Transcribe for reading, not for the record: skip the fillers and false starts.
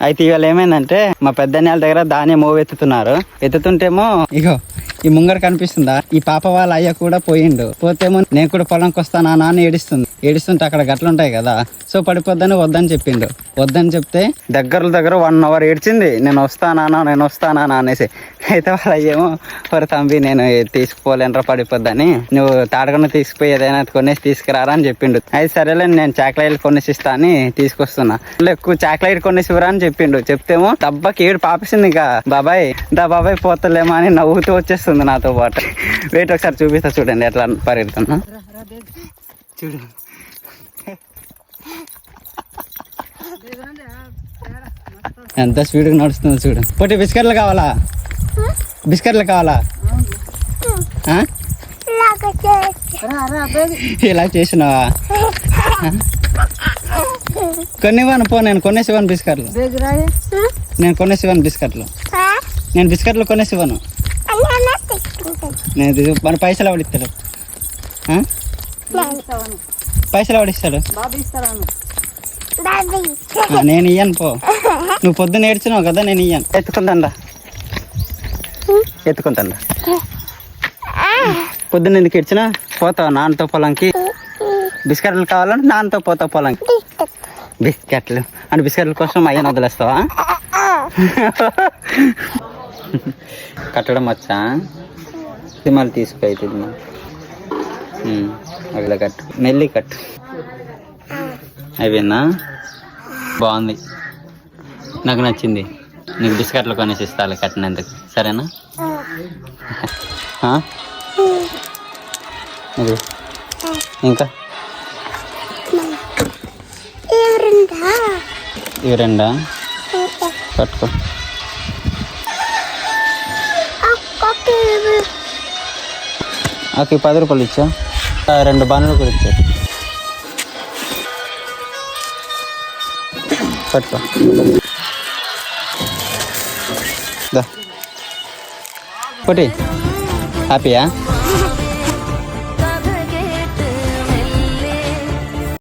అయితే ఇవాళ ఏమైందంటే మా పెద్దన్నయ్య దగ్గర ధాన్యం ఎత్తుతున్నారు. ఎత్తుతుంటేమో ఇగో ఈ ముంగడ కనిపిస్తుందా, ఈ పాప వాళ్ళ అయ్య కూడా పోయిండు. పోతేమో నేను కూడా పొలంకి వస్తానా అని ఏడుస్తుంటే అక్కడ గట్లు ఉంటాయి కదా, సో పడిపోద్దని వద్దని చెప్పిండు. వద్దని చెప్తే దగ్గర 1 hour ఏడ్చింది, నేను వస్తానా అనేసి. అయితే వాళ్ళ అయ్యేమో మరి తంబి నేను తీసుకుపోలేనరా పడిపోద్దని, నువ్వు తాడకన్నా తీసుకుపోయి ఏదైనా కొనేసి తీసుకురారా అని చెప్పిండు. అయితే సరేలే నేను చాక్లెట్లు కొనేసి ఇస్తా అని తీసుకొస్తున్నా. ఎక్కువ చాక్లెట్ కొనేసి ఇవ్వరా అని చెప్పిండు. చెప్తేమో దెబ్బకి ఏడు పాపేసింది. ఇంకా బాబాయ్ పోతలేమో అని నవ్వుతూ వచ్చేస్తుంది నాతో పాటు. వెయిట్ ఒకసారి చూపిస్తా చూడండి ఎట్లా పరిగెడుతున్నా చూడు. ఎంత స్పీడ్గా నడుస్తుందో చూడు. పొట్టి బిస్కెట్లు కావాలా? ఇలా చేసినావా? కొనివ్వను పో, నేను కొనేసివ్వను బిస్కెట్లు. నేను బిస్కెట్లు కొనేసివ్వను. నేను మన పైసలు ఎవడిస్తాడు? నేను ఇయ్యను పో. నువ్వు పొద్దున్న ఏడ్చినావు కదా, నేను ఇయ్యను. ఎత్తుకుంటాను పొద్దున్న ఎందుకు ఏడ్చినా? పోతావు నాన్నతో పొలంకి. బిస్కెట్లు కావాలంటే నాన్నతో పోతావు పొలంకి. బిస్కెట్లు అంటే బిస్కెట్ల కోసం అయ్యని వదిలేస్తావా? కట్టడం వచ్చా? మళ్ళీ తీసుకుపోతుంది. అట్లా కట్టు, మెల్లి కట్టు. అయిపోయిందా? బాగుంది, నాకు నచ్చింది. నీకు బిస్కెట్లు కొనేసి ఇస్తాను కట్టినందుకు, సరేనా? ఇంకా ఇవి రెండా? పట్టుకో. ఓకే, 10 రూపాయలు ఇచ్చా. 2 బాణలు కూడా ఇచ్చా. పట్టుకో. ఒకటి హ్యాపీయా?